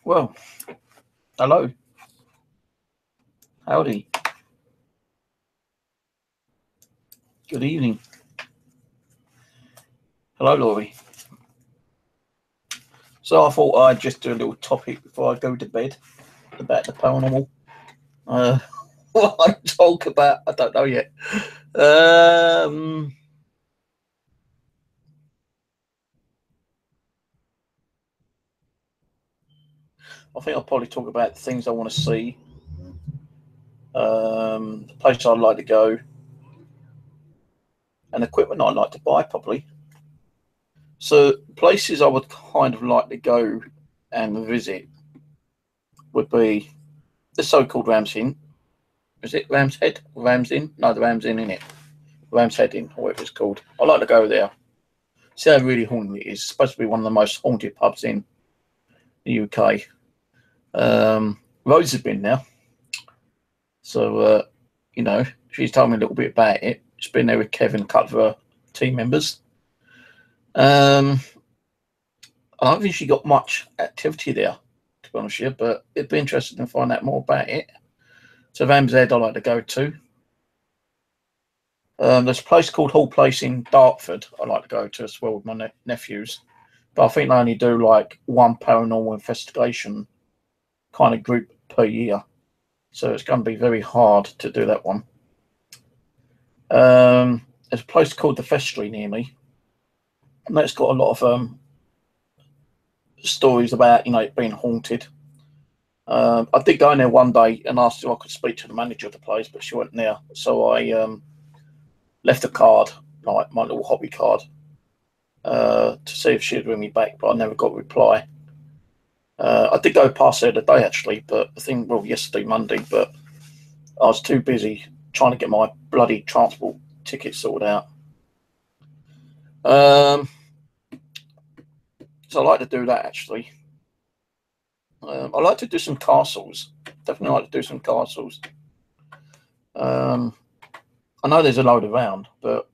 Well, hello. Howdy. Good evening. Hello, Laurie. So I thought I'd just do a little topic before I go to bed about the paranormal. What I talk about, I don't know yet. I think I'll probably talk about the things I want to see, the place I'd like to go, and equipment I'd like to buy, probably. So places I would kind of like to go and visit would be the so-called Ram's Inn. Is it Ram's Head? Ram's Inn? No, the Ram's Inn, innit? Ram's Head Inn, or whatever it's called. I like to go there. See how really haunted it is. It's supposed to be one of the most haunted pubs in the UK. Rose has been there. So, you know, she's told me a little bit about it. She's been there with Kevin, a couple of her team members. I don't think she got much activity there, to be honest with you, but it'd be interesting to find out more about it. So Ram's Head I like to go to. There's a place called Hall Place in Dartford I like to go to as well with my nephews. But I think they only do like one paranormal investigation kind of group per year. So it's going to be very hard to do that one. There's a place called the Vestry near me. And that's got a lot of stories about, you know, it being haunted. I did go in there one day and asked if I could speak to the manager of the place, but she wasn't there. So I left a card, like my little hobby card, to see if she'd ring me back, but I never got a reply. I did go past there today, actually, but I think, well, yesterday, Monday, but I was too busy trying to get my bloody transport ticket sorted out. So I like to do that, actually. I like to do some castles. Definitely like to do some castles. I know there's a load around, but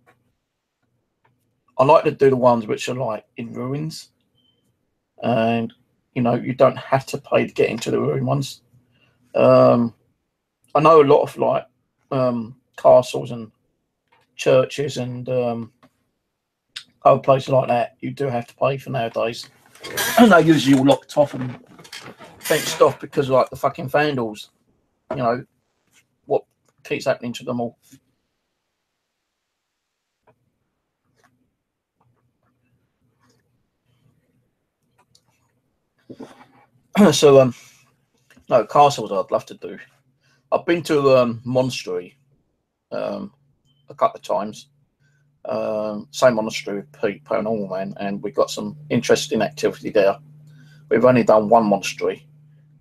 I like to do the ones which are like in ruins. And, you know, you don't have to pay to get into the ruin ones. I know a lot of like castles and churches and other places like that, you do have to pay for nowadays. And they're usually all locked off and fenced off because of like the fucking vandals. You know, what keeps happening to them all. So, no, castles I'd love to do. I've been to monastery a couple of times. Same monastery with Pete, Paranormal Man, and we got some interesting activity there. We've only done one monastery,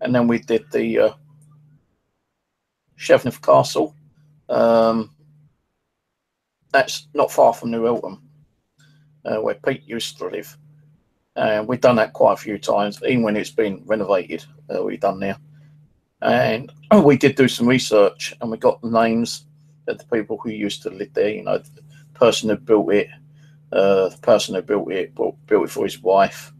and then we did the Chevnith Castle. That's not far from New Eltham, where Pete used to live. And we've done that quite a few times, even when it's been renovated. We've done there. And we did do some research, and we got the names of the people who used to live there. You know, the person who built it, built it for his wife.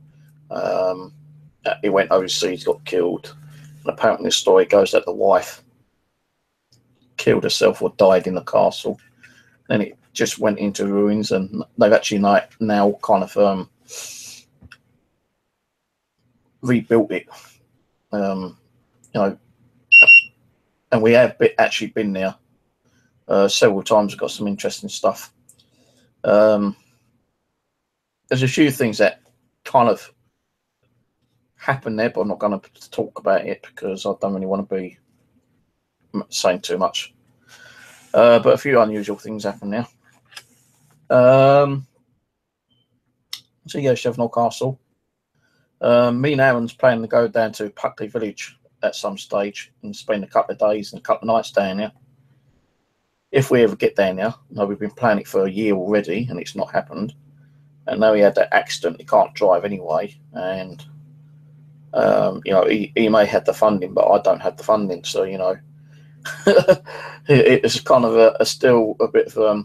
He went overseas, got killed. And apparently the story goes that the wife killed herself or died in the castle. And it just went into ruins, and they've actually now kind of rebuilt it. You know, and we have actually been there several times. We've got some interesting stuff. There's a few things that kind of happen there, but I'm not going to talk about it because I don't really want to be saying too much. But a few unusual things happen there. So yeah, Chevnall Castle. Me and Aaron's planning to go down to Puckley Village at some stage and spend a couple of days and a couple of nights down there. If we ever get down there. No, we've been planning it for a year already and it's not happened. And now he had that accident, he can't drive anyway. And You know, he may have the funding, but I don't have the funding. So, you know, it's kind of still a bit of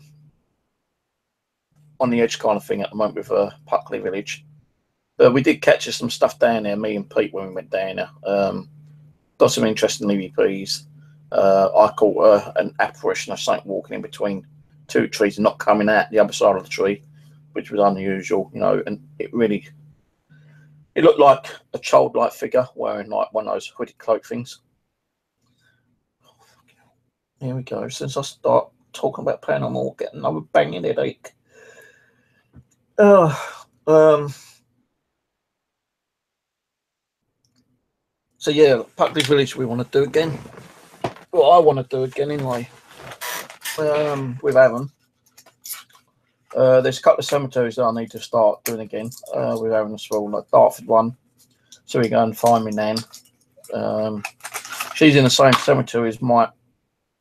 on the edge kind of thing at the moment with Puckley Village. We did catch some stuff down there, me and Pete, when we went down there. Got some interesting EVPs. I caught an apparition of something walking in between two trees and not coming out the other side of the tree, which was unusual, you know, and it looked like a childlike figure wearing like one of those hooded cloak things. Here we go. Since I start talking about paranormal, getting another banging headache. So yeah, Puckley Village we want to do again. Well, I want to do again anyway. With Aaron. There's a couple of cemeteries that I need to start doing again with Aaron as well, like Dartford one. So we go and find me Nan. She's in the same cemetery as my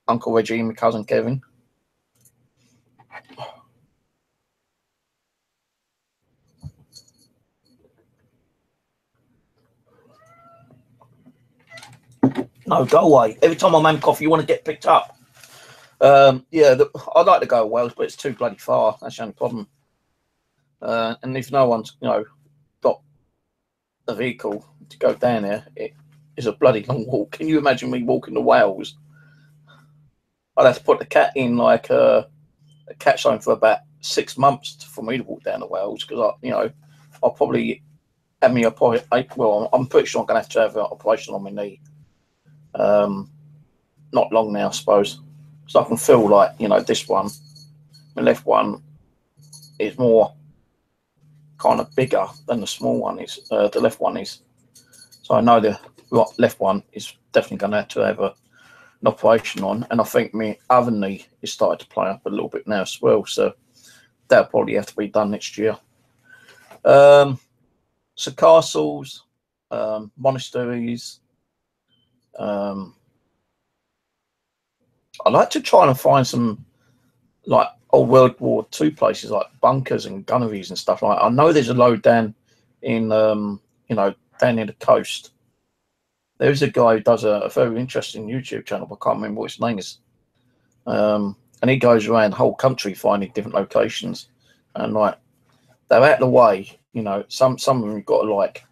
Uncle Reggie and my cousin Kevin. No, go away. Every time I'm having coffee, you want to get picked up. Yeah, I'd like to go to Wales, but it's too bloody far. That's the only problem. And if no one's, you know, got a vehicle to go down there, it is a bloody long walk. Can you imagine me walking to Wales? I'd have to put the cat in like a cat zone for about 6 months for me to walk down to Wales, because I'll probably have me well, I'm pretty sure I'm gonna have to have an operation on my knee. Not long now, I suppose. So I can feel like, you know, this one, my left one, is more kind of bigger than the small one is. The left one is. So I know the left one is definitely going to have an operation on, and I think my other knee is starting to play up a little bit now as well. So that'll probably have to be done next year. So castles, monasteries. I like to try and find some like old World War II places, like bunkers and gunneries and stuff like that. I know there's a load down in down near the coast. There's a guy who does a very interesting YouTube channel. I can't remember what his name is. And he goes around the whole country finding different locations, and like they're out of the way. You know, some of them you've got to like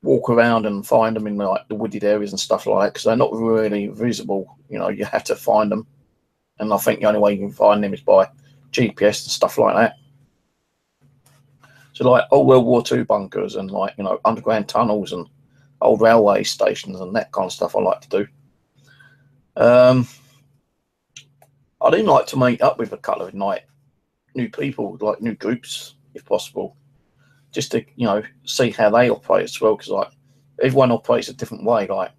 walk around and find them in like the wooded areas and stuff like that, because they're not really visible. You know, you have to find them, and I think the only way you can find them is by GPS and stuff like that. So like old World War II bunkers and like, you know, underground tunnels and old railway stations and that kind of stuff I like to do. I'd even like to meet up with a couple of new people, like new groups, if possible, just to, you know, see how they operate as well. Because like everyone operates a different way. Like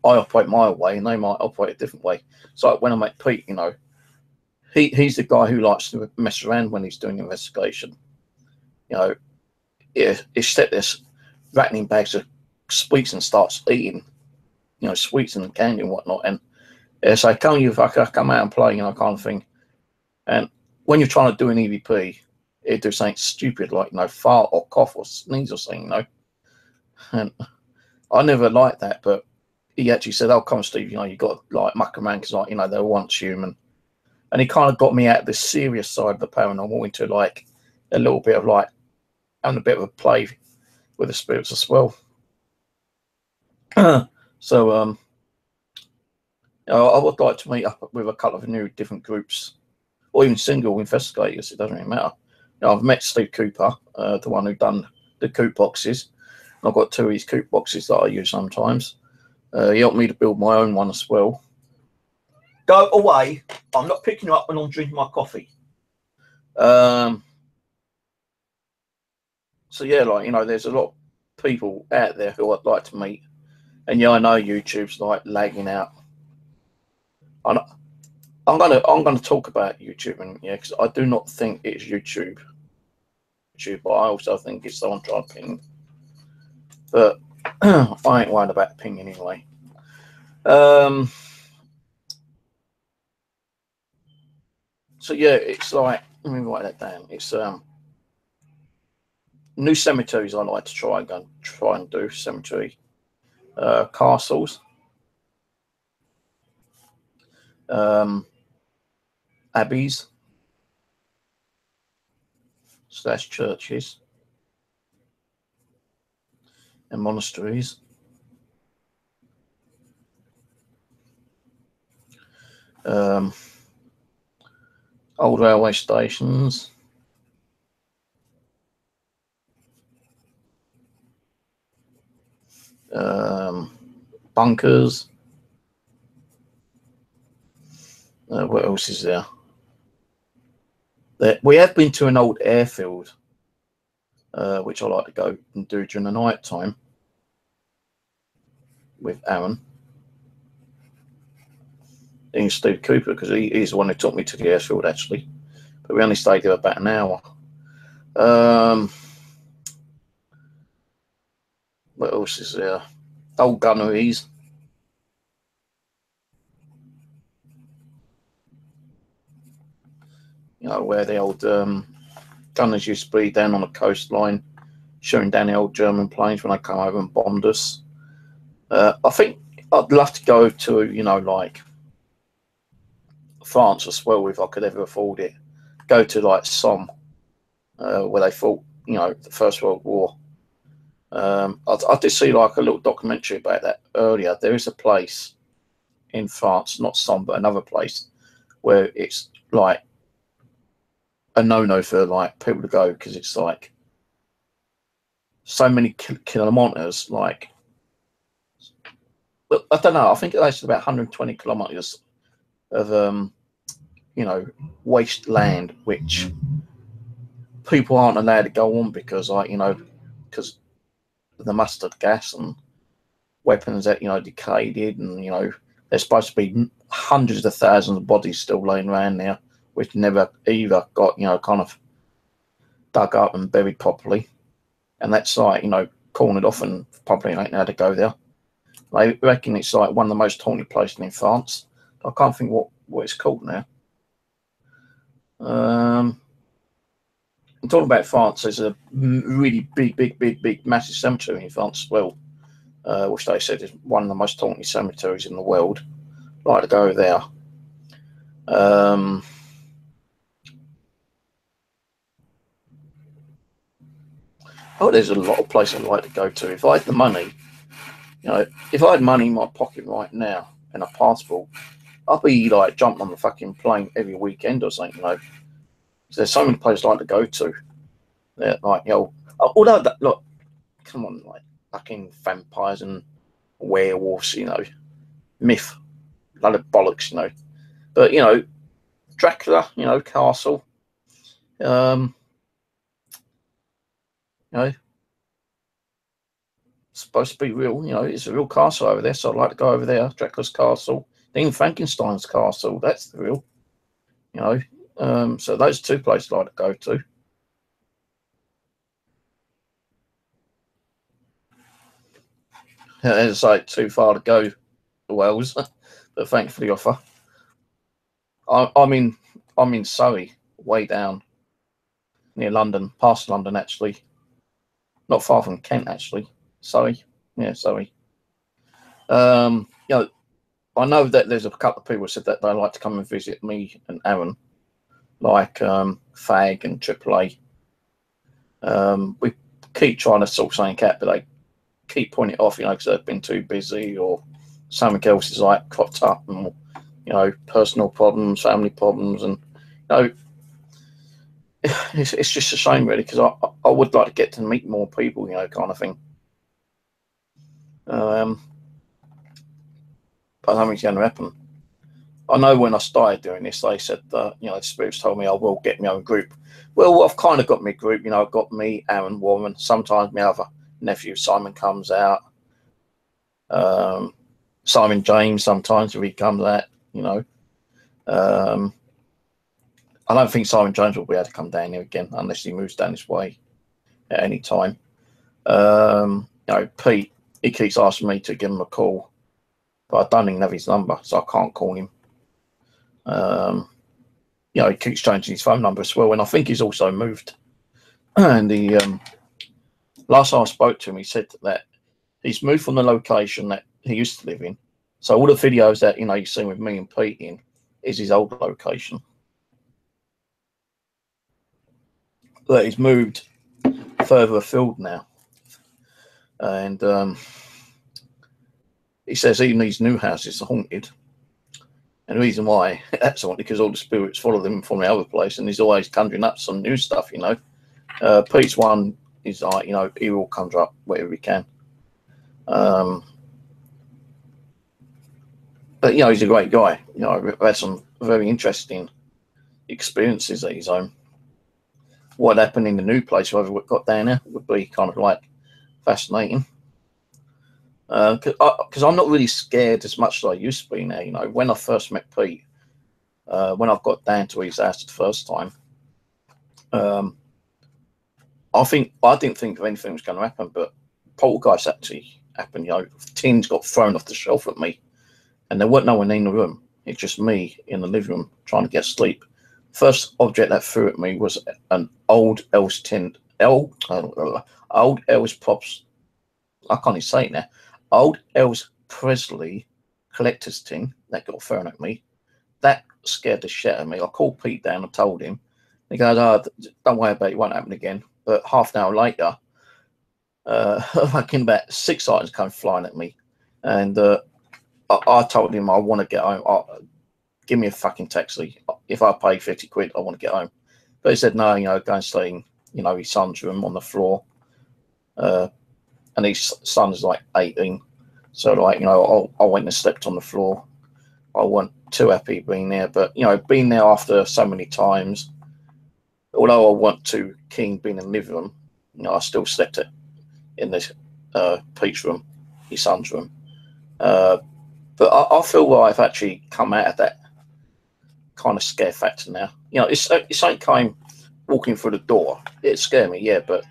I operate my way, and they might operate a different way. So like when I met Pete, you know, he's the guy who likes to mess around when he's doing an investigation. You know, he set this rattling bags of sweets and starts eating, you know, sweets and candy and whatnot. And so come you, if I come out and play, you know, kind of thing. And when you're trying to do an EVP, it do something stupid like, you know, fart or cough or sneeze or something, you know. And I never liked that, but he actually said, "Oh, come, Steve, you know, you got to like muck around because, like, you know, they're once human." And he kind of got me out of the serious side of the paranormal into like a little bit of like having a bit of a play with the spirits as well. So I would like to meet up with a couple of new different groups, or even single investigators. It doesn't really matter. You know, I've met Steve Cooper, the one who done the coop boxes. I've got 2 of his coop boxes that I use sometimes. He helped me to build my own one as well. Go away! I'm not picking you up when I'm drinking my coffee. So yeah, like, you know, there's a lot of people out there who I'd like to meet, and yeah, I know YouTube's like lagging out. I'm gonna talk about YouTube, and yeah, because I do not think it's YouTube, but I also think it's someone trying to ping. But I ain't worried about ping anyway. So yeah, it's like, let me write that down. It's new cemeteries I like to try and do cemetery. Castles, abbeys / churches and monasteries. Old railway stations. Bunkers. What else is there? We have been to an old airfield, which I like to go and do during the night time with Aaron. And Steve Cooper, because he's the one who took me to the airfield actually. But we only stayed there about an hour. What else is there? Old gunneries. You know, where the old gunners used to be down on the coastline, shooting down the old German planes when they come over and bombed us. I think I'd love to go to, you know, like France as well, if I could ever afford it. Go to like Somme, where they fought, you know, the First World War. I did see like a little documentary about that earlier. There is a place in France, not Somme, but another place, where it's like a no-no for like people to go, because it's like so many kilometers. Like, well, I don't know. I think it's about 120 kilometers of you know, wasteland, which people aren't allowed to go on because, like, you know, because the mustard gas and weapons that, you know, decayed, and, you know, there's supposed to be hundreds of thousands of bodies still laying around there, which never either got, you know, kind of dug up and buried properly. And that's like, you know, cornered off and probably ain't allowed to go there. They reckon it's like one of the most haunted places in France. I can't think what it's called now. I'm talking about France. There's a really big, massive cemetery in France as well, which they said is one of the most haunted cemeteries in the world. I'd like to go there. Oh, there's a lot of places I'd like to go to. If I had the money, you know, if I had money in my pocket right now and a passport, I'd be like jumping on the fucking plane every weekend or something, you know. There's so many places I'd like to go to. Yeah, like, you know, although that, look, come on, like fucking vampires and werewolves, you know, myth, a lot of bollocks, you know. But, you know, Dracula, you know, castle, you know, supposed to be real, you know, it's a real castle over there, so I'd like to go over there. Dracula's castle, then Frankenstein's castle, that's the real, you know. So those two places I'd like to go to. It's like too far to go to Wales, but thanks for the offer. I'm in Surrey, way down near London, past London actually, not far from Kent actually. Surrey, yeah, Surrey. You know, I know that there's a couple of people who said that they like to come and visit me and Aaron, like Fag and AAA. We keep trying to sort something out, but they keep putting it off, you know, because they've been too busy or something else is like cropped up, and, you know, personal problems, family problems, and, you know, it's just a shame really, because I would like to get to meet more people, you know, kind of thing. But I don't think it's going to happen. I know when I started doing this, they said that, you know, the spirits told me I will get my own group. Well, I've kind of got my group, you know. I've got me, Aaron, Warren. Sometimes my other nephew Simon comes out. Simon James sometimes if he comes out, you know. I don't think Simon James will be able to come down here again unless he moves down this way at any time. You know, Pete, he keeps asking me to give him a call, but I don't even have his number, so I can't call him. You know, he keeps changing his phone number as well, and I think he's also moved. And last time I spoke to him, he said that he's moved from the location that he used to live in. So all the videos that you've seen with me and Pete in is his old location. But he's moved further afield now, and he says even these new houses are haunted. And the reason why that's haunted because all the spirits follow them from the other place, and he's always conjuring up some new stuff. Pete's one is like he will conjure up whatever he can. But he's a great guy. I've had some very interesting experiences at his home. What happened in the new place, whoever got down there, would be kind of like fascinating. Because I'm not really scared as much as I used to be now. When I first met Pete, when I got down to his house the first time, I didn't think of anything was going to happen, but poltergeist actually happened. Tins got thrown off the shelf at me, and there weren't no one in the room. It's just me in the living room trying to get sleep. First object that threw at me was an old Elvis Pops. I can't even say it now. Old Elvis Presley collector's tin that got thrown at me. That scared the shit out of me. I called Pete down and told him. He goes, "Oh, don't worry about it. It won't happen again." But half an hour later, fucking about 6 items came flying at me, and I told him I want to get home. Give me a fucking taxi. If I pay 50 quid, I want to get home. But he said, no, go and stay in, his son's room on the floor. And his son's like 18. So, I went and slept on the floor. I wasn't too happy being there. But, being there after so many times, although I wasn't too keen being in the living room, I still slept in this Pete's room, his son's room. But I feel like I've actually come out of that kind of scare factor now. It's ain't came walking through the door. It scared me, yeah, but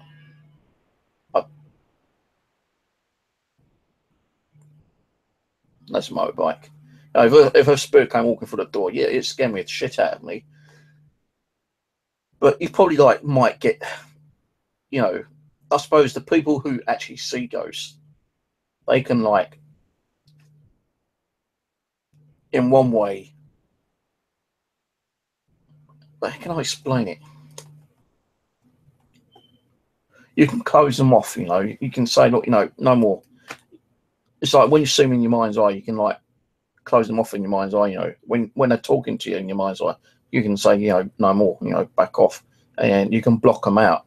that's a motorbike. If a spirit came walking through the door, yeah, it scared me the shit out of me. But you probably might get, I suppose the people who actually see ghosts, they can in one way. How can I explain it? You can close them off, you can say, look, no more. It's like when you see them in your mind's eye, you can close them off in your mind's eye, when they're talking to you in your mind's eye, you can say, no more, back off, and you can block them out.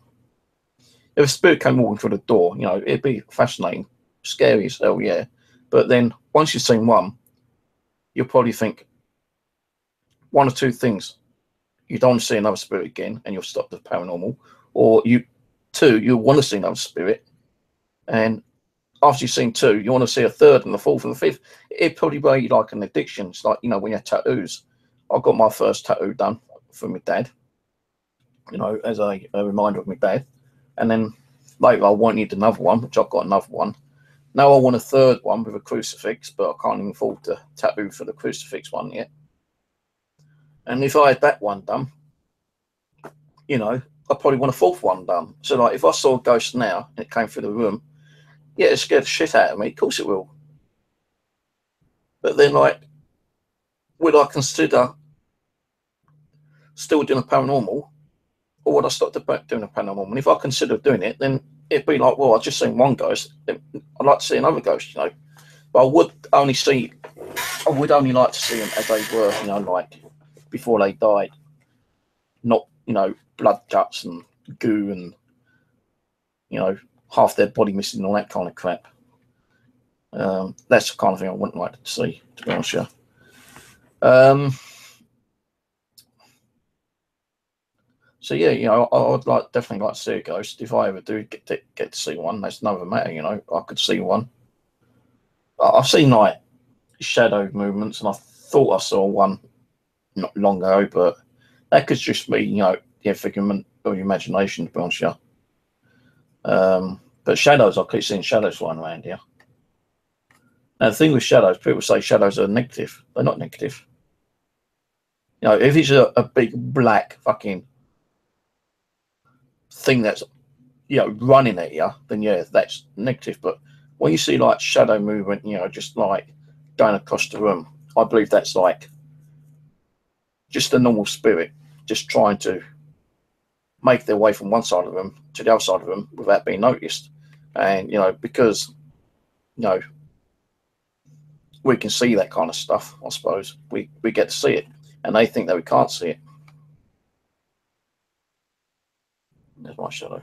If a spirit came walking through the door, it'd be fascinating, scary as hell, yeah. But then once you've seen one, you'll probably think one or two things. You don't want to see another spirit again, and you'll stop the paranormal. Or you want to see another spirit, and after you've seen two, you want to see a third and the fourth and the fifth. It'd probably be like an addiction. It's like, when you have tattoos. I got my first tattoo done for my dad, as a reminder of my dad. And then later I wanted another one, which I've got another one. Now I want a third one with a crucifix, but I can't even afford to tattoo for the crucifix one yet. And if I had that one done, I probably want a fourth one done. So if I saw a ghost now and it came through the room, yeah, it scared the shit out of me. Of course it will. But then, would I consider still doing a paranormal, or would I stop doing a paranormal? And if I consider doing it, then it'd be like, well, I've just seen one ghost. I'd like to see another ghost, But I would only like to see them as they were, before they died. Not, blood guts and goo and, half their body missing and all that kind of crap. That's the kind of thing I wouldn't like to see, to be honest with you. So yeah, I would definitely like to see a ghost. If I ever do get to see one, that's another matter. I could see one. I've seen shadow movements, and I thought I saw one not long ago, but that could just be the figment of your imagination, to be honest with you. But shadows, I keep seeing shadows flying around here. Now, the thing with shadows, people say shadows are negative. They're not negative. If it's a big black fucking thing that's, running at you, then yeah, that's negative. But when you see like shadow movement, just like going across the room, I believe that's like just a normal spirit just trying to make their way from one side of the room to the other side of the room without being noticed. And because we can see that kind of stuff, I suppose we get to see it, and they think that we can't see it. There's my shadow.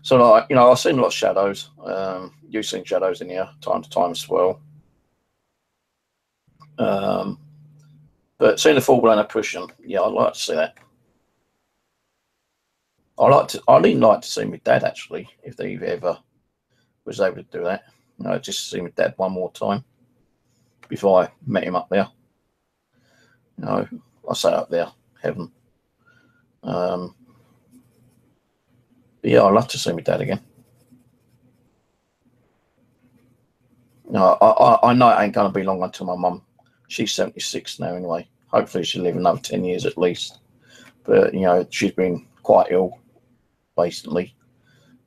So like, I've seen a lot of shadows. You've seen shadows in here time to time as well. But seeing the full blown apparition, yeah, I'd like to see that. I'd even like to see my dad actually, if they ever was able to do that. Just see my dad one more time before I met him up there. I say up there, heaven. But yeah, I'd love to see my dad again. I know it ain't going to be long until my mum. She's 76 now anyway. Hopefully she'll live another 10 years at least. But, she's been quite ill recently.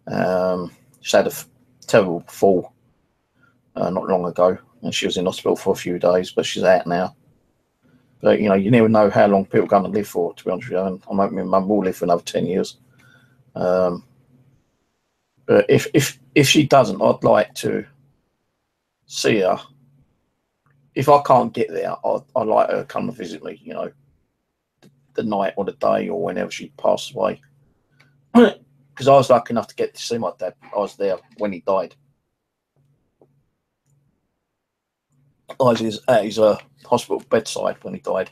She had a terrible fall not long ago, and she was in hospital for a few days, but she's out now. But, you never know how long people are going to live for, to be honest with you. And I'm hoping my mum will live for another 10 years. But if she doesn't, I'd like to see her. If I can't get there, I'd like her to come and visit me, the night or the day or whenever she passes away. Because I was lucky enough to get to see my dad. I was there when he died. I was at his hospital bedside when he died.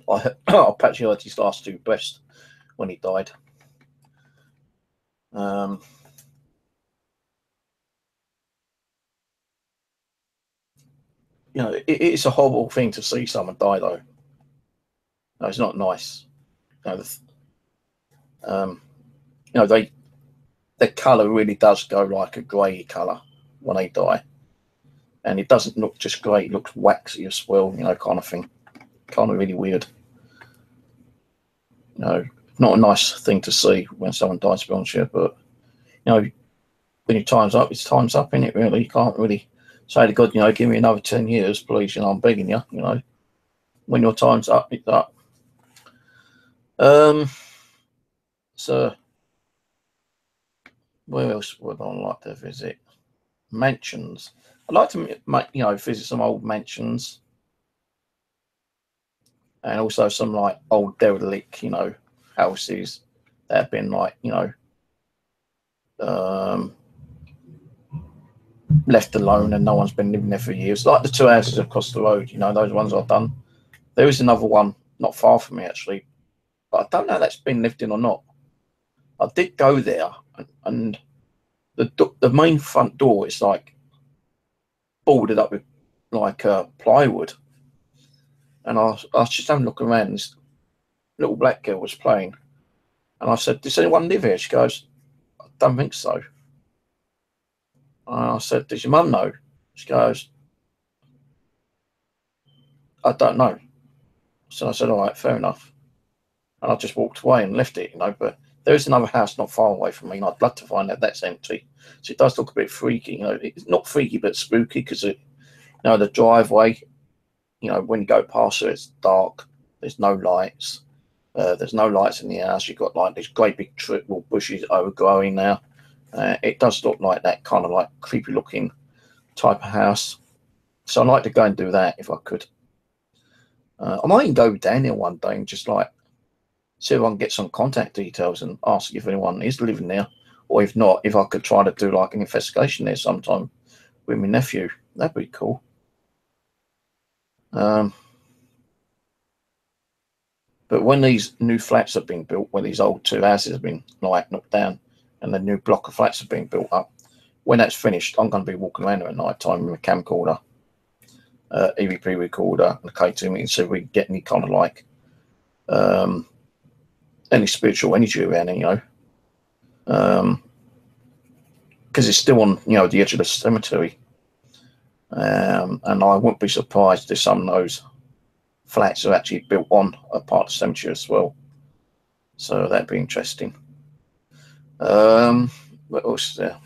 I practically heard his last two breaths when he died. It's a horrible thing to see someone die, though. No, it's not nice. The colour really does go like a grey colour when they die, and it doesn't look just grey; it looks waxy as well, kind of thing. Kind of really weird. Not a nice thing to see when someone dies, to be honest with you. But when your time's up, it's time's up, innit? Really, you can't really say to God, give me another 10 years, please. I'm begging you. When your time's up, it's up. So where else would I like to visit? Mansions. I'd like to, visit some old mansions, and also some like old derelict, houses that have been like, left alone and no one's been living there for years. Like the two houses across the road, those ones I've done. There is another one not far from me actually, but I don't know if that's been lived in or not. I did go there, and the main front door is like boarded up with like plywood, and I was just having a look around, and this little black girl was playing, and I said, does anyone live here? She goes, I don't think so. And I said, does your mum know? She goes, I don't know. So I said, all right, fair enough. And I just walked away and left it, but there is another house not far away from me, and I'd love to find out that's empty. So it does look a bit freaky, it's not freaky but spooky, because the driveway, when you go past it, it's dark, there's no lights. There's no lights in the house. You've got like these great big triple bushes overgrowing now. It does look like that kind of like creepy looking type of house. So I'd like to go and do that if I could. I might even go down there one day and just like see if I can get some contact details and ask if anyone is living there, or if not, if I could try to do like an investigation there sometime with my nephew. That'd be cool. But when these new flats have been built, where these old two houses have been like knocked down, and the new block of flats have been built up, when that's finished, I'm going to be walking around there at night time with a camcorder, EVP recorder, and a K2 meter, so we can get any kind of like any spiritual energy around it, because it's still on the edge of the cemetery, and I wouldn't be surprised if some of those flats are actually built on a part of the cemetery as well. So that'd be interesting. What else is there?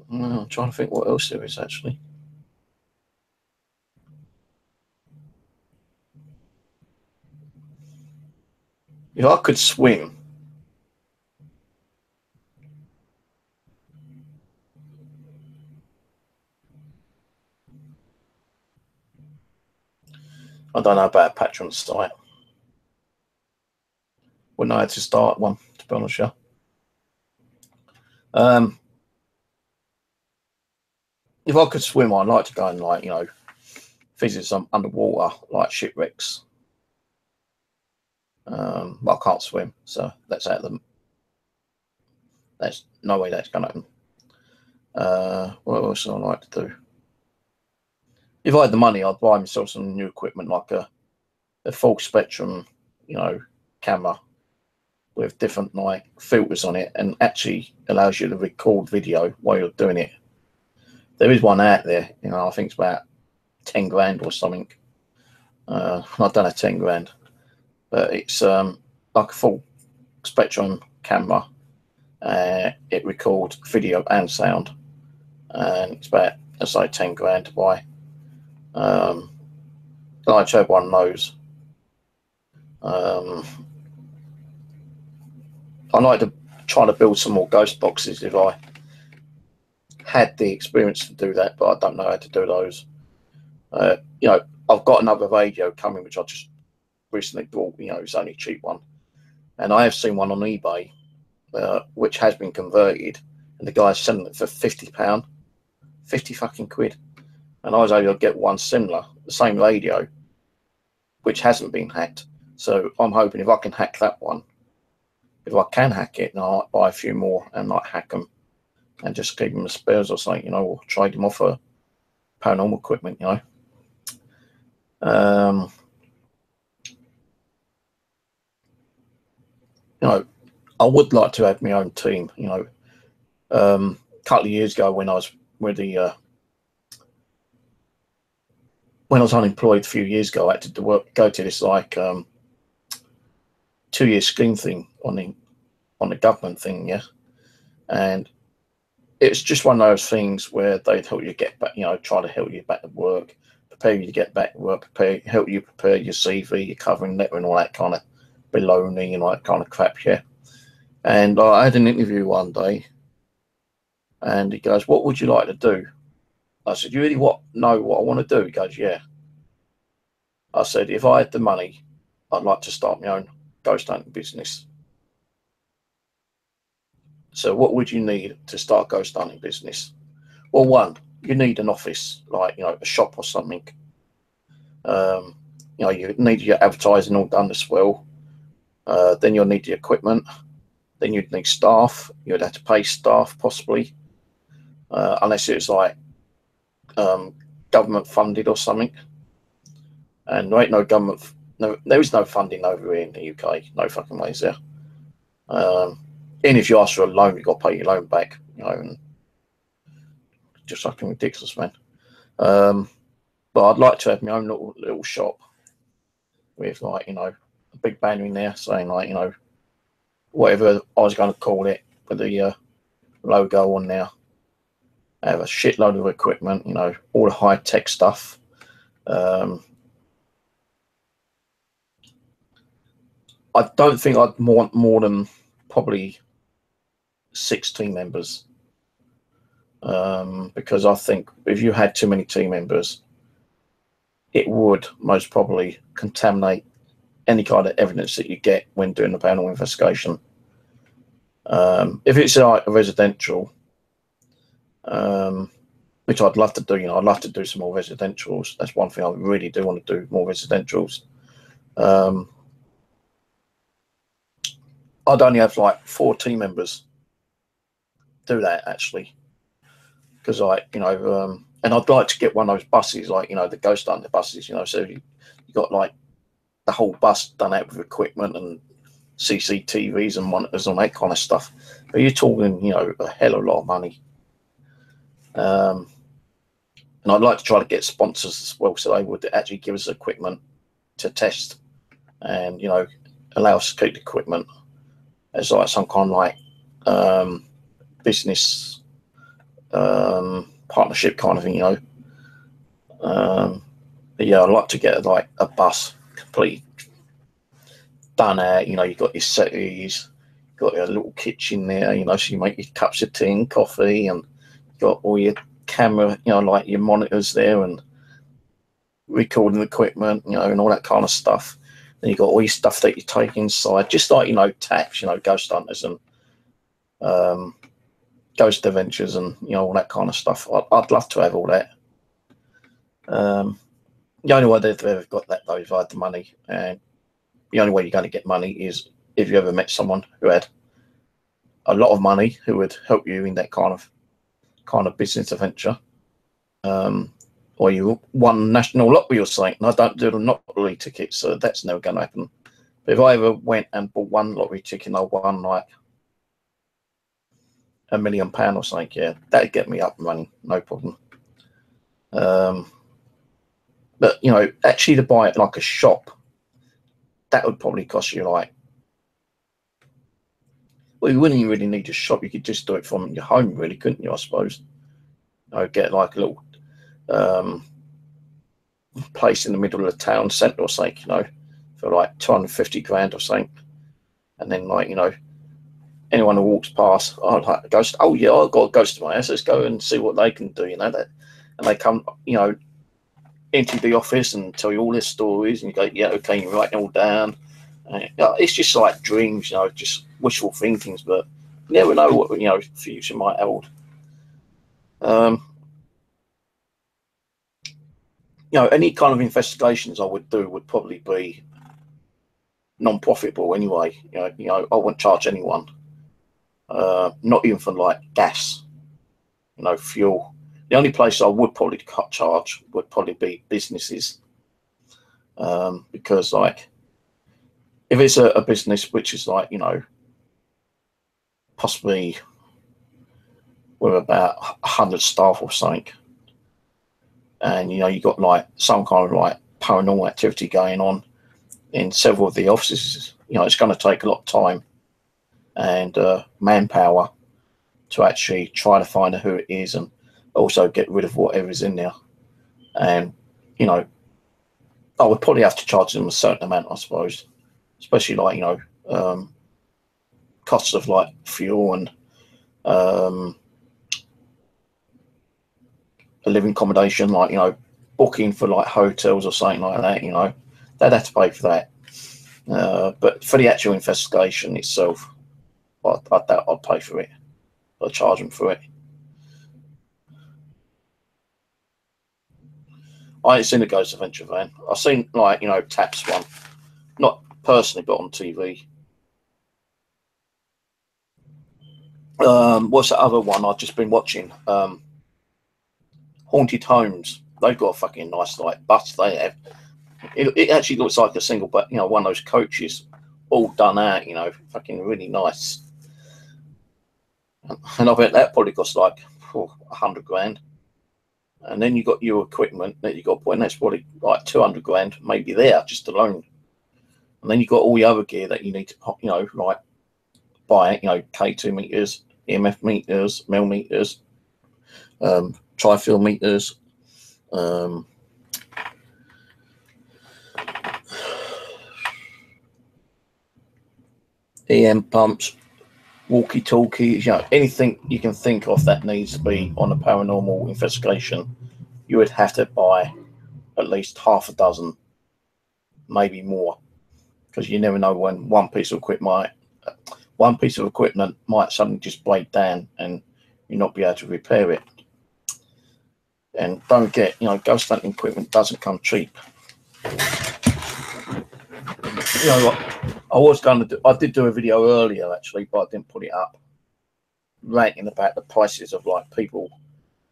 I'm trying to think what else there is actually. If I could swim, I don't know about a patron site. Wouldn't know how to start one, to be honest with you. If I could swim, I'd like to go and, like, visit some underwater, like shipwrecks. But I can't swim, so that's out of them. There's no way that's going to happen. What else would I like to do? If I had the money, I'd buy myself some new equipment, like a full spectrum, camera with different like filters on it, and actually allows you to record video while you're doing it. There is one out there, I think it's about 10 grand or something. I don't know, 10 grand, but it's like a full spectrum camera. It records video and sound, and it's about, let's say, 10 grand to buy. I chose one of those. I like to try to build some more ghost boxes if I had the experience to do that, but I don't know how to do those. I've got another radio coming, which I just recently bought. It's only a cheap one, and I have seen one on eBay, which has been converted, and the guy's selling it for £50, 50 fucking quid, and I was able to get one similar, the same radio, which hasn't been hacked. So I'm hoping if I can hack that one, if I can hack it, then I might buy a few more and not hack them, and just keep them as spares or something, or trade them off for paranormal equipment, I would like to have my own team. A couple of years ago when I was with when I was unemployed a few years ago, I had to go to this like 2-year scheme thing on the government thing, yeah, and it's just one of those things where they'd help you get back, try to help you back to work, prepare you to get back to work, help you prepare your CV, your covering letter, and all that kind of baloney and all that kind of crap, yeah. And I had an interview one day, and he goes, "What would you like to do?" I said, "You really know what I want to do?" He goes, "Yeah." I said, "If I had the money, I'd like to start my own ghost hunting business." So what would you need to start a ghost hunting business? Well, one, you need an office, like, a shop or something. You need your advertising all done as well. Then you'll need the equipment. Then you'd need staff. You'd have to pay staff, possibly, unless it's like government funded or something. And there ain't no government. No, there is no funding over here in the UK. No fucking ways there. And if you ask for a loan, you've got to pay your loan back. And just fucking ridiculous, man. But I'd like to have my own little shop with, like, a big banner in there saying, like, whatever I was going to call it, with the logo on there. I have a shitload of equipment, all the high tech stuff. I don't think I'd want more than probably 6 team members, because I think if you had too many team members, it would most probably contaminate any kind of evidence that you get when doing a paranormal investigation. If it's like a residential, which I'd love to do, I'd love to do some more residentials. That's one thing I really do want to do, more residentials. I'd only have like 4 team members do that, actually, because and I'd like to get one of those buses, like, the ghost hunter buses, so you got like the whole bus done out with equipment and CCTVs and monitors and that kind of stuff. But you're talking, a hell of a lot of money. And I'd like to try to get sponsors as well, so they would actually give us equipment to test, and allow us to keep the equipment as like some kind of like business partnership kind of thing, but yeah, I'd like to get like a bus completely done out. You've got your settees, you've got your little kitchen there, so you make your cups of tea and coffee, and you've got all your camera, like your monitors there, and recording equipment, and all that kind of stuff. Then you've got all your stuff that you take inside, just like, taps, ghost hunters and ghost adventures and, all that kind of stuff. I'd love to have all that. The only way they've ever got that, though, is if I had the money. And the only way you're going to get money is if you ever met someone who had a lot of money who would help you in that kind of business adventure. Or you won national lottery or something. And I don't do the lottery tickets, so that's never going to happen. But if I ever went and bought one lottery ticket and I won like £1 million or something, yeah, that'd get me up and running, no problem. But actually to buy it like a shop, that would probably cost you like, well, you wouldn't even really need a shop. You could just do it from your home, really, couldn't you? I suppose. Get like a little place in the middle of the town centre or something, for like 250 grand or something, and then like anyone who walks past, I'd like a ghost. Oh yeah, I've got a ghost in my house. Let's go and see what they can do. That, and they come, into the office and tell you all their stories, and you go, yeah, okay, you write it all down. It's just like dreams, just wishful thinkings, but you never know what the future might hold. Any kind of investigations I would do would probably be non-profitable anyway. I wouldn't charge anyone, not even for like gas, fuel. The only place I would probably charge would probably be businesses, because like if it's a business which is like possibly with about 100 staff or something, and you got like some kind of like paranormal activity going on in several of the offices, it's going to take a lot of time and manpower to actually try to find out who it is, and also get rid of whatever's in there. And I would probably have to charge them a certain amount, I suppose, especially like costs of like fuel and living accommodation, like booking for like hotels or something like that. They'd have to pay for that. But for the actual investigation itself, I doubt I'd pay for it. I'd charge them for it. I ain't seen a ghost adventure van. I've seen like Taps one, not personally, but on TV. What's the other one I've just been watching? Haunted Homes. They've got a fucking nice like bus they have. It actually looks like a single, but one of those coaches, all done out. Fucking really nice. And I bet that probably costs like 100 grand. And then you got your equipment that you got to put in. That's probably like 200 grand, maybe there just alone. And then you got all the other gear that you need to, like buy, K2 meters, EMF meters, mil meters, tri-field meters, EM pumps, walkie-talkies, anything you can think of that needs to be on a paranormal investigation, you would have to buy at least half a dozen, maybe more, because you never know when one piece of equipment might suddenly just break down and you not be able to repair it. And don't get, ghost hunting equipment doesn't come cheap. I did do a video earlier actually, but I didn't put it up, ranting about the prices of like people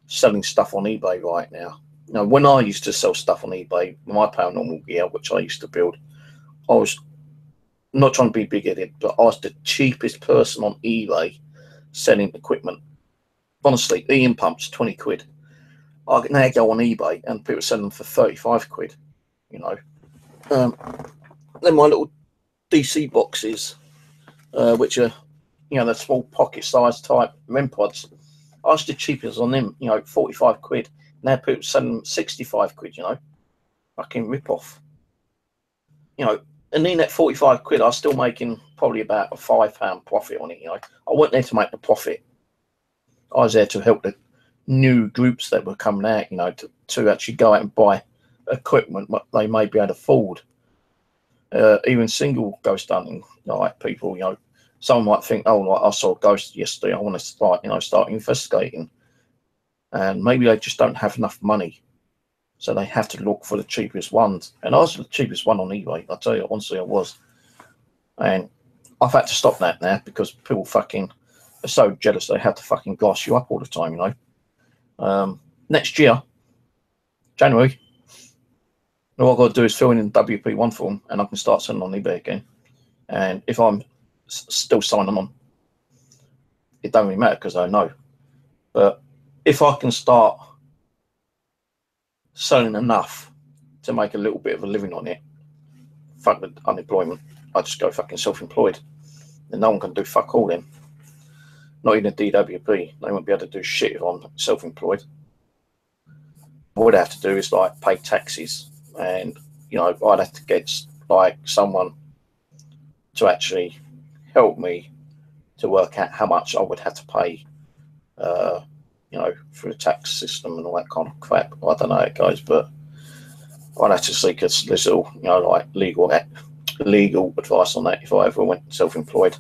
selling stuff on eBay right now. When I used to sell stuff on eBay, my paranormal gear, which I used to build, I was not trying to be big-headed, but I was the cheapest person on eBay selling equipment. Honestly, EM pumps, 20 quid. I can now go on eBay and people sell them for 35 quid, you know. Then my little DC boxes, which are, you know, the small pocket-sized type REM pods. I was the cheapest on them, you know, 45 quid. Now people selling them 65 quid, you know. Fucking rip-off. You know, and in that 45 quid, I was still making probably about a £5 profit on it, you know. I wasn't there to make the profit. I was there to help the new groups that were coming out, you know, to actually go out and buy equipment what they may be able to afford. Even single ghost hunting, like people, you know, someone might think, oh, like I saw a ghost yesterday, I want to start, you know, start investigating, and maybe they just don't have enough money, so they have to look for the cheapest ones. And I was the cheapest one on eBay. I tell you, honestly, I was, and I've had to stop that now because people fucking are so jealous they have to fucking glass you up all the time, you know. Next year, January, all I've got to do is fill in WP1 form and I can start selling on eBay again. And if I'm still signing on, it don't really matter because I know. But if I can start selling enough to make a little bit of a living on it, fuck the unemployment, I just go fucking self-employed. And no one can do fuck all then. Not even a DWP. They won't be able to do shit if I'm self-employed. What I'd have to do is like pay taxes, and you know, I'd have to get like someone to actually help me to work out how much I would have to pay, you know, for the tax system and all that kind of crap. I don't know how it goes, but I'd have to seek a little, you know, like legal advice on that if I ever went self-employed.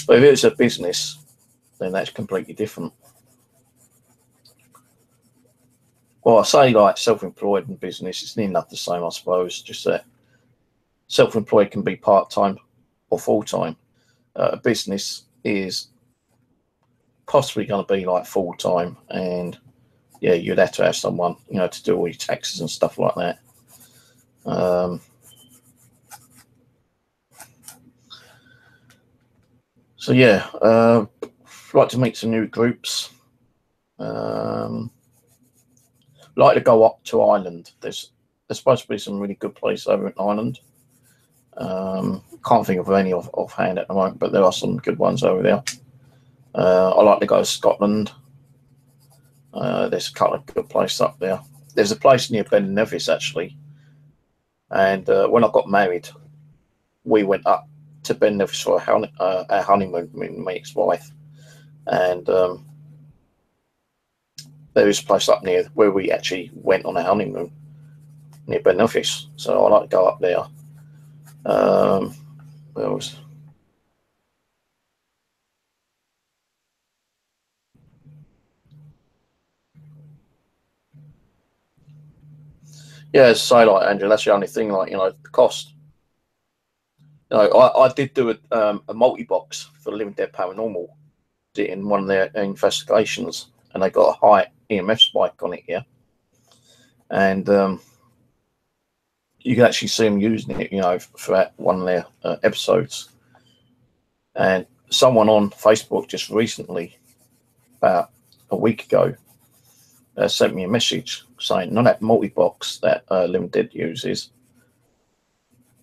But if it was a business, then that's completely different. Well, I say like self-employed and business, it's near enough the same, I suppose. Just that self-employed can be part-time or full-time. A business is possibly going to be like full-time, and yeah, you'd have to have someone, you know, to do all your taxes and stuff like that. So yeah, I'd like to meet some new groups. Like to go up to Ireland. There's supposed to be some really good places over in Ireland. Can't think of any offhand at the moment, but there are some good ones over there. I like to go to Scotland. There's a couple of good places up there. There's a place near Ben Nevis actually, and when I got married, we went up to Ben Nevis for our honeymoon, me and my ex-wife, and there is a place up near where we actually went on a honeymoon near Ben Nevis, so I like to go up there. Where was? Yeah, so like Andrew, that's the only thing. Like, you know, the cost. You know, I did do a multi-box for Living Dead Paranormal in one of their investigations, and they got a high EMF spike on it here, and you can actually see them using it, you know, for one of their episodes. And someone on Facebook just recently, about a week ago, sent me a message saying, "No, that multi-box that Living Dead uses,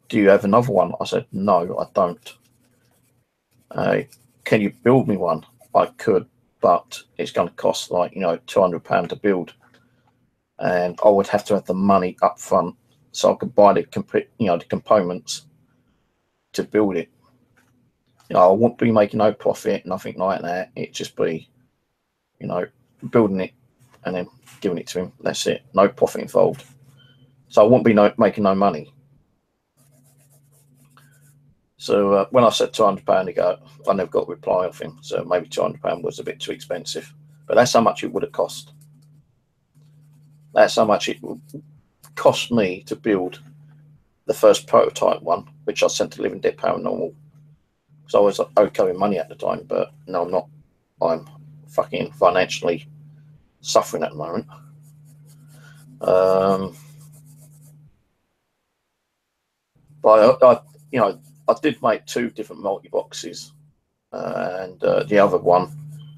do you have another one?" I said, "No, I don't." Can you build me one? I could, but it's going to cost like, you know, £200 to build, and I would have to have the money up front so I could buy the the components to build it. You know, I wouldn't be making no profit, nothing like that. It'd just be, you know, building it and then giving it to him. That's it. No profit involved. So I wouldn't be making no money. So when I said £200 ago, I never got a reply off him. So maybe £200 was a bit too expensive. But that's how much it would have cost. That's how much it would cost me to build the first prototype one, which I sent to Living Dead Paranormal. So I was okay with money at the time, but no, I'm not. I'm fucking financially suffering at the moment. But I did make 2 different multi-boxes, and the other one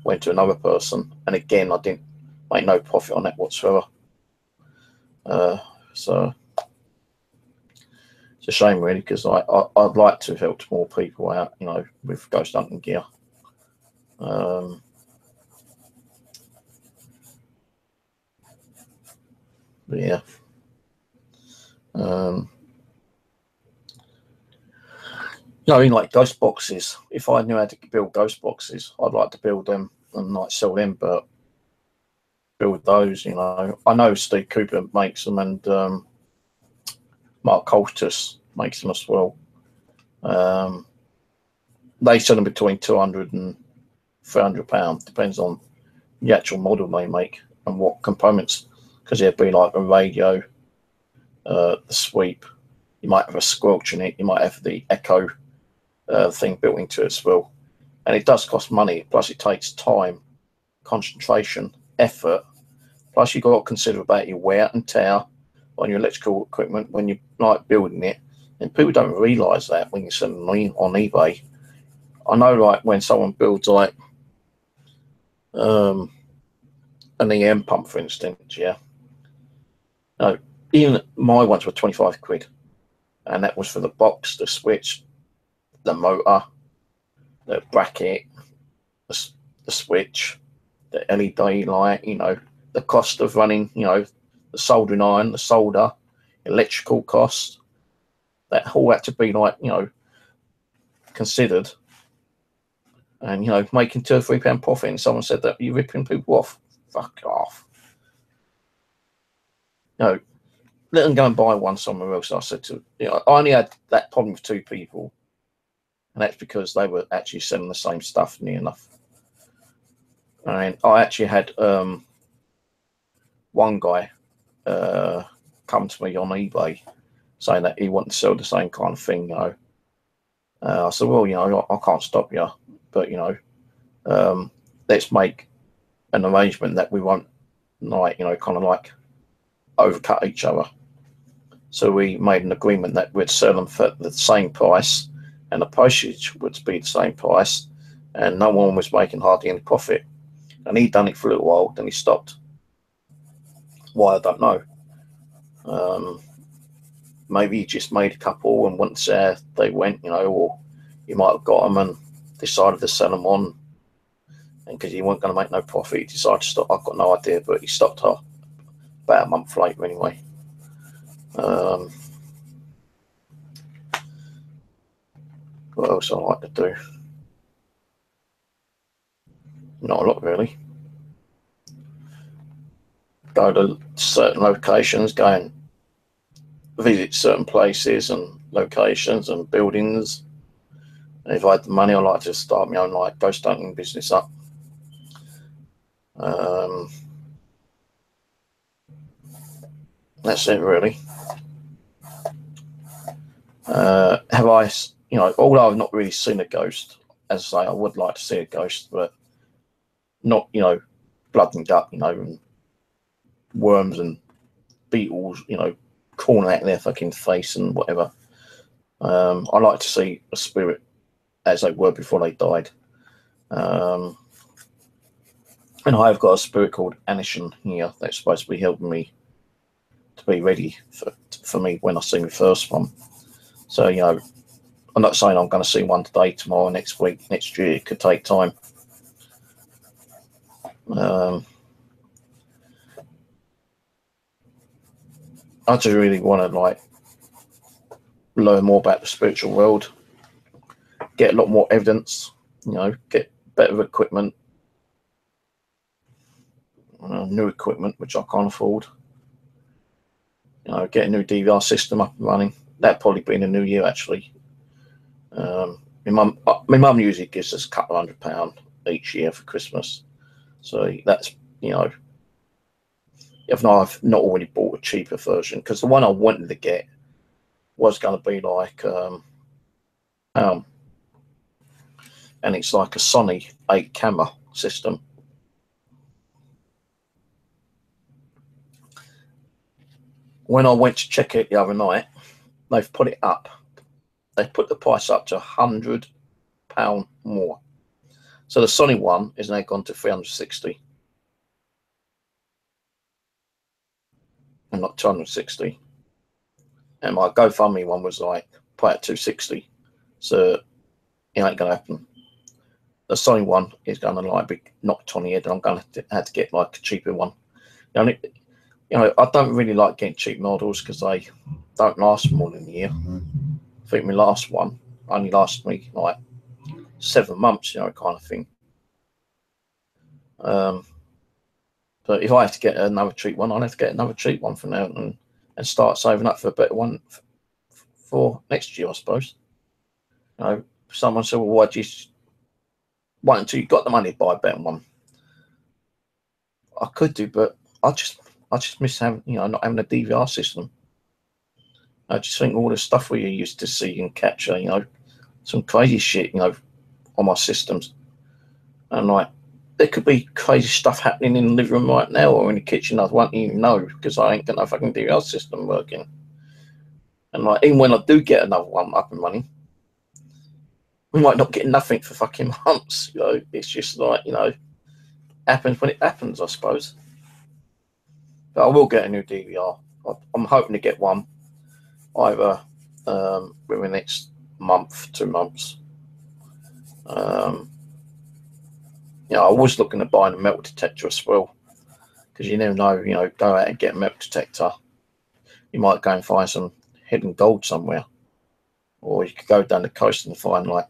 went to another person, and again I didn't make no profit on that whatsoever. So it's a shame, really, because I'd like to have helped more people out, you know, with ghost hunting gear. But yeah. You know, in like ghost boxes, if I knew how to build ghost boxes, I'd like to build them and like sell them, but build those, you know. I know Steve Cooper makes them, and Mark Coltus makes them as well. They sell them between £200 and £300, depends on the actual model they make and what components, because it'd be like a radio, the sweep, you might have a squelch in it, you might have the echo thing built into it as well, and it does cost money, plus it takes time, concentration, effort, plus you've got to consider about your wear and tear on your electrical equipment when you're like building it, and people don't realize that when you're selling on eBay. I know, like when someone builds like an EM pump, for instance, yeah, no, even my ones were 25 quid, and that was for the box, the switch, the motor, the bracket, the switch, the LED light, you know, the cost of running, you know, the soldering iron, the solder, electrical cost, that all had to be like, you know, considered. And, you know, making £2 or £3 profit, and someone said that you're ripping people off. Fuck off. You know, let them go and buy one somewhere else. I said to, you know, I only had that problem with 2 people, and that's because they were actually selling the same stuff near enough. And I actually had one guy come to me on eBay saying that he wanted to sell the same kind of thing, you know. I said, well, you know, I can't stop you, but, you know, let's make an arrangement that we won't, like, you know, kind of like overcut each other. So we made an agreement that we'd sell them for the same price, and the postage would be the same price, and no one was making hardly any profit. And he'd done it for a little while, then he stopped. Why, I don't know. Maybe he just made a couple, and once they went, you know, or he might have got them and decided to sell them on, and because he wasn't going to make no profit, he decided to stop. I've got no idea, but he stopped her about a month later anyway. What else I like to do? Not a lot, really. Go to certain locations, go and visit certain places and locations and buildings. And if I had the money, I'd like to start my own like ghost hunting business up. That's it, really. Have I, you know, although I've not really seen a ghost, as I say, I would like to see a ghost, but not, you know, blood and gut, you know, and worms and beetles, you know, crawling out of their fucking face and whatever. I like to see a spirit as they were before they died. And I've got a spirit called Anishan here that's supposed to be helping me to be ready for me when I see my first one. So, you know, I'm not saying I'm going to see one today, tomorrow, next week, next year. It could take time. I just really want to like learn more about the spiritual world, get a lot more evidence, you know, get better equipment, new equipment which I can't afford. You know, get a new DVR system up and running. That'd probably be in the new year, actually. My mum usually gives us a couple of £100 each year for Christmas, so that's, you know, if I've not already bought a cheaper version, because the one I wanted to get was going to be like and it's like a Sony 8 camera system. When I went to check it the other night, they've put it up. They put the price up to £100 more. So the Sony one is now gone to 360. and not 260. And my GoFundMe one was like pay at 260. So it ain't gonna happen. The Sony one is gonna like be knocked on the head, and I'm gonna have to get like a cheaper one. You know, I don't really like getting cheap models because they don't last more than a year. I think my last one only lasted me like 7 months, you know, kind of thing. But if I have to get another cheap one, I'll have to get another cheap one for now and start saving up for a better one for next year, I suppose. You know, someone said, well, why do you wait until you got the money to buy a better one? I could do, but I just miss having, you know, not having a DVR system. I just think all the stuff we used to see and capture, you know, some crazy shit, you know, on my systems. And like, there could be crazy stuff happening in the living room right now or in the kitchen. I won't even know because I ain't got no fucking DVR system working. And like, even when I do get another one up and running, we might not get nothing for fucking months. You know, it's just like, you know, happens when it happens, I suppose. But I will get a new DVR. I'm hoping to get one either within the next month, 2 months. You know, I was looking at buying a metal detector as well, because you never know, you know, go out and get a metal detector. You might go and find some hidden gold somewhere. Or you could go down the coast and find like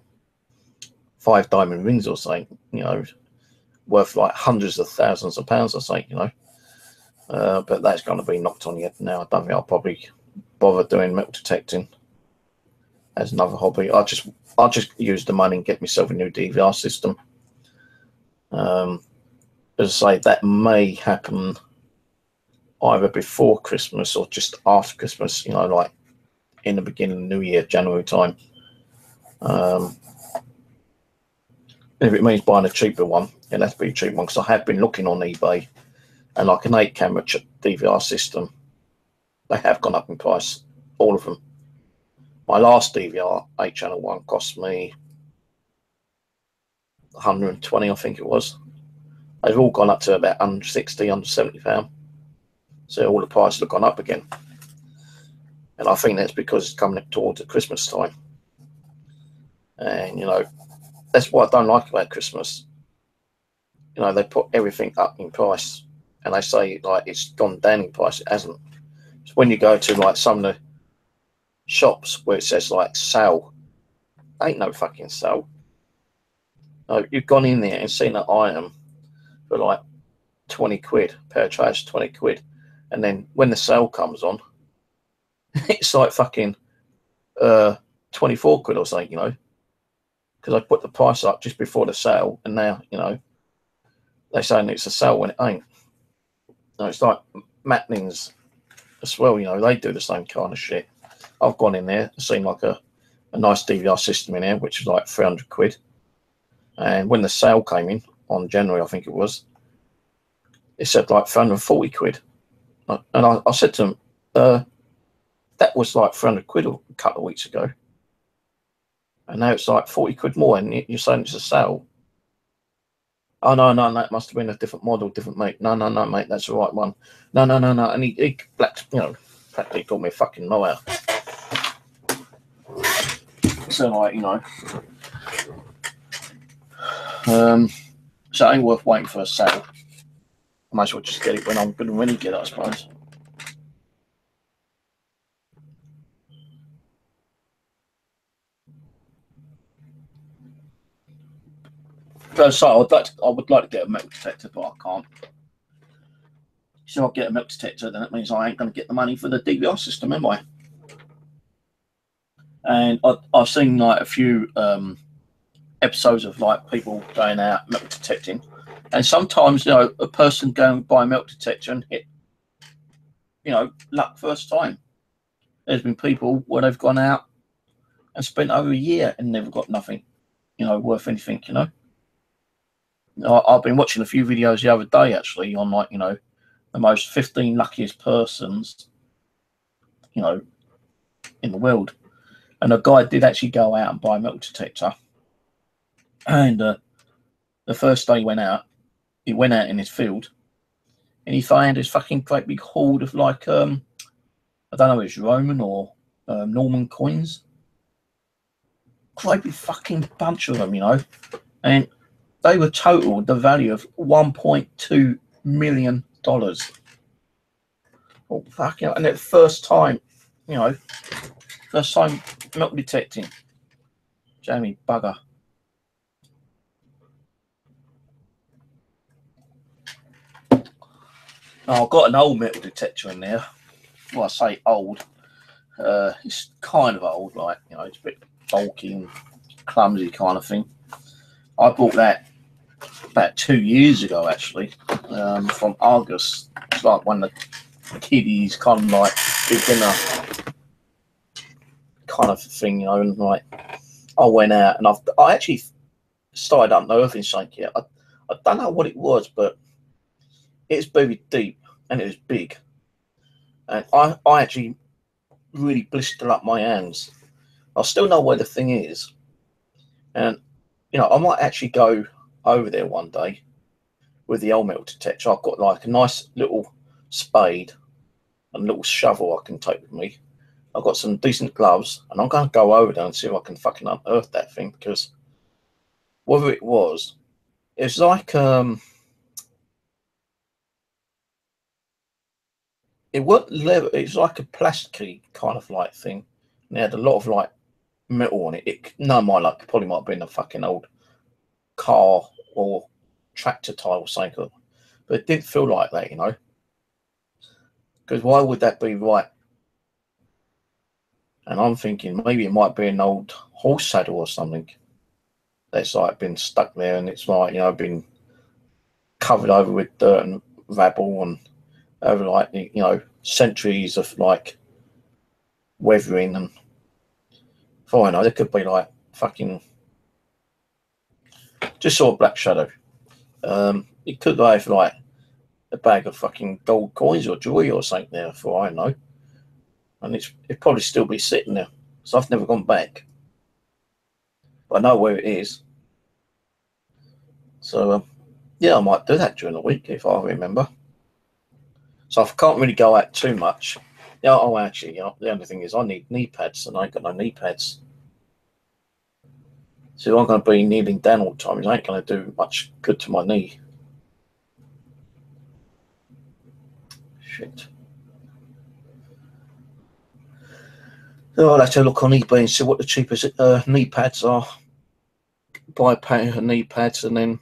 5 diamond rings or something, you know, worth like hundreds of thousands of pounds or something, you know. But that's going to be knocked on the head now. I don't think I'll probably bother doing metal detecting as another hobby. I'll just use the money and get myself a new DVR system. As I say, that may happen either before Christmas or just after Christmas, you know, like in the beginning of the new year, January time. If it means buying a cheaper one, it'll have to be a cheap one, because I have been looking on eBay, and like an 8-camera DVR system, they have gone up in price, all of them. My last DVR 8-channel one cost me 120, I think it was. They've all gone up to about 160, 170 pounds. So all the prices have gone up again. And I think that's because it's coming up towards the Christmas time. And, you know, that's what I don't like about Christmas. You know, they put everything up in price. And they say, like, it's gone down in price. It hasn't. So when you go to, like, some of the shops where it says, like, sale, ain't no fucking sale. No, you've gone in there and seen an item for, like, 20 quid, pair of trousers, 20 quid. And then when the sale comes on, it's like fucking 24 quid or something, you know, because I put the price up just before the sale, and now, you know, they're saying it's a sale when it ain't. No, it's like Matnings as well, you know, they do the same kind of shit. I've gone in there, seen like a nice DVR system in there, which was like 300 quid. And when the sale came in on January, I think it was, it said like 340 quid. And I said to them, that was like 300 quid a couple of weeks ago. And now it's like 40 quid more, and you're saying it's a sale. Oh, no, that must have been a different model, different mate. No, mate, that's the right one. No. And he blacked, you know, practically called me a fucking mower. So, like, you know, so it ain't worth waiting for a sale. I might as well just get it when I'm going to really get it, I suppose. So I would like to get a metal detector, but I can't. So I'll get a metal detector, then that means I ain't going to get the money for the DVR system, am I? And I've seen like a few episodes of like people going out metal detecting, and sometimes, you know, a person going and buy a metal detector and hit, you know, luck first time. There's been people where they've gone out and spent over a year and never got nothing, you know, worth anything, you know. I've been watching a few videos the other day actually on, like, you know, the most 15 luckiest persons, you know, in the world. And a guy did actually go out and buy a metal detector. And the first day he went out in his field, and he found this fucking great big hoard of like I don't know if it's Roman or Norman coins. Great big fucking bunch of them, you know, and they were total the value of $1.2 million. Oh fucking! And at the first time, you know, first time metal detecting. Jamie bugger. Oh, I've got an old metal detector in there. Well, I say old. It's kind of old, like, you know, it's a bit bulky and clumsy kind of thing. I bought that about 2 years ago, actually, from Argus. It's like one of the kiddies, kind of like beginner kind of thing, you know. And like, I went out and I actually started unearthing something here. I don't know what it was, but it's very deep and it was big. And I actually really blistered up my hands. I still know where the thing is. And, you know, I might actually go over there one day with the old metal detector. I've got like a nice little spade and a little shovel I can take with me. I've got some decent gloves, and I'm going to go over there and see if I can fucking unearth that thing, because whether it was like it wasn't leather. It's like a plasticky kind of like thing. And it had a lot of like metal on it. No, my luck, probably might have been a fucking old car or tractor tire or something, but it didn't feel like that, you know. Because why would that be right? And I'm thinking maybe it might be an old horse saddle or something that's like been stuck there, and it's like, you know, been covered over with dirt and rabble, and over like, you know, centuries of like weathering. And for I know, there could be like fucking just saw a black shadow. It could have like a bag of fucking gold coins or jewelry or something there, for I know. And it'd probably still be sitting there. So I've never gone back, but I know where it is. So yeah, I might do that during the week if I remember. So I can't really go out too much. Yeah, oh, actually, you know, the only thing is I need knee pads, and I ain't got no knee pads. So I'm going to be kneeling down all the time. It ain't going to do much good to my knee. Shit. So I'll have to look on eBay and see what the cheapest knee pads are. Buy a pair of knee pads and then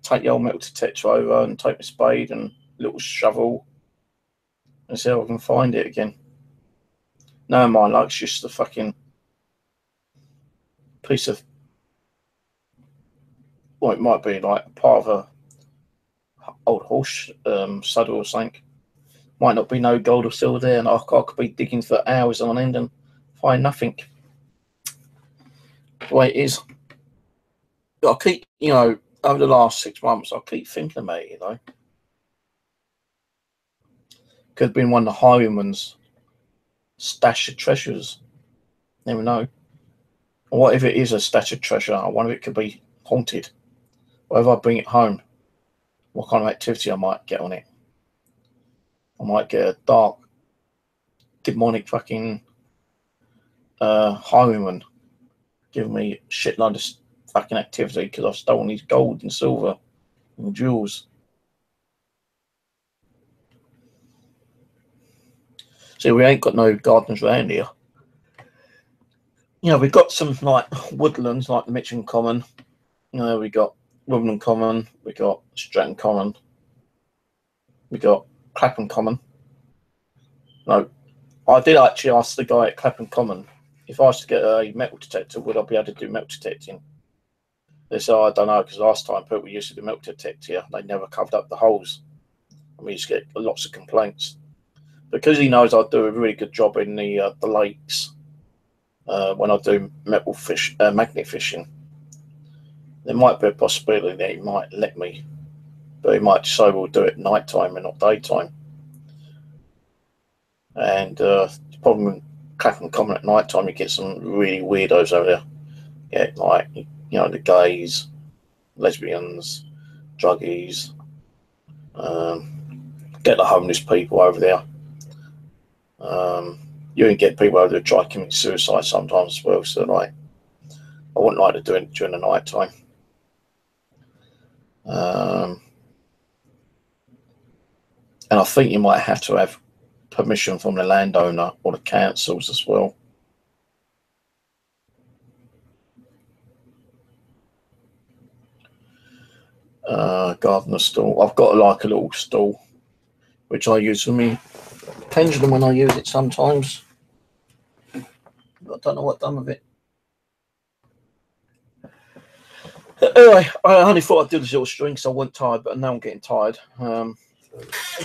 take the old metal detector over and take my spade and little shovel and see if I can find it again. No, mine like's just a fucking piece of, well, it might be like part of a old horse saddle or something. Might not be no gold or silver there, and I could be digging for hours on end and find nothing. The way it is, I keep, you know, over the last 6 months, I keep thinking about it, you know. Could have been one of the highwaymen's stash of treasures. Never know. Or what if it is a stash of treasure? I wonder if it could be haunted. Or if I bring it home, what kind of activity I might get on it. I might get a dark, demonic fucking highwayman giving me a shitload of fucking activity because I've stolen his gold and silver and jewels. See, we ain't got no gardens around here. You know, we've got some like woodlands, like the Mitcham Common. You know, we got Woodland Common, we got Stratton Common, we got Clapham Common. No, I did actually ask the guy at Clapham Common if I was to get a metal detector, would I be able to do metal detecting? They said, oh, I don't know, because last time people used to do metal detector here, they never covered up the holes. And we used to get lots of complaints. Because he knows I do a really good job in the lakes when I do metal fish, magnet fishing, there might be a possibility that he might let me, but he might say we'll do it night time and not daytime. And the problem with Clapham Common at night time, you get some really weirdos over there. Yeah, like, you know, the gays, lesbians, druggies, get the homeless people over there. You can get people over there try to commit suicide sometimes as well. So like, I wouldn't like to do it during the night time. And I think you might have to have permission from the landowner or the councils as well. Gardener stall. I've got like a little stall which I use for me pendulum when I use it sometimes. I don't know what I've done with it. Anyway, I only thought I'd do this little string because I wasn't tired, but now I'm getting tired. I'm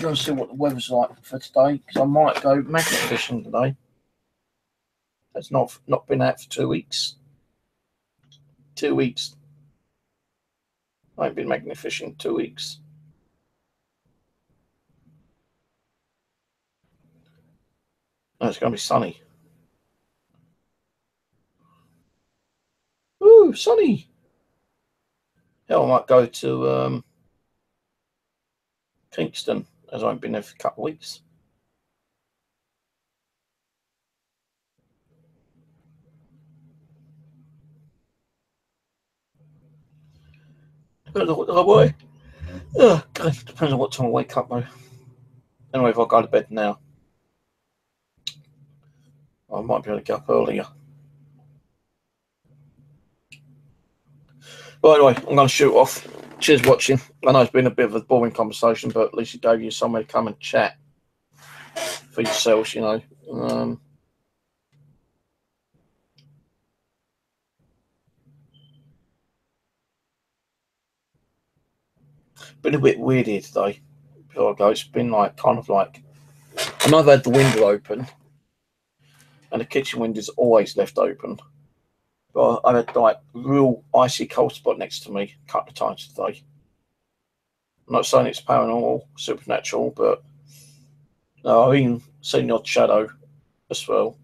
going to see what the weather's like for today because I might go magnet fishing today. It's not been out for 2 weeks. 2 weeks. I ain't been magnet fishing 2 weeks. Oh, it's going to be sunny. Ooh, sunny. Hell, I might go to Kingston as I haven't been there for a couple of weeks. Oh boy. Oh, God, depends on what time I wake up though. Anyway, if I go to bed now, I might be able to get up earlier. But anyway, I'm going to shoot off. Cheers for watching. I know it's been a bit of a boring conversation, but at least it gave you somewhere to come and chat for yourselves, you know. Been a bit weird here today. Before I go, it's been like kind of like, I know I've had the window open, and the kitchen window's always left open. But I had like real icy cold spot next to me a couple of times today. I'm not saying it's paranormal, supernatural, but no, I've even seen the odd shadow as well.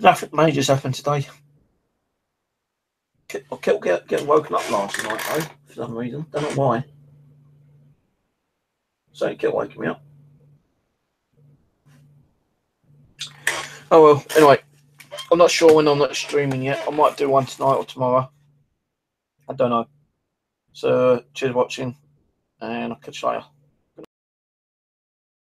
Nothing major's happened today. I kept getting woken up last night though, for some reason. Don't know why. So it kept waking me up. Oh well, anyway, I'm not sure when I'm not streaming yet. I might do one tonight or tomorrow. I don't know. So cheers for watching, and I'll catch you later.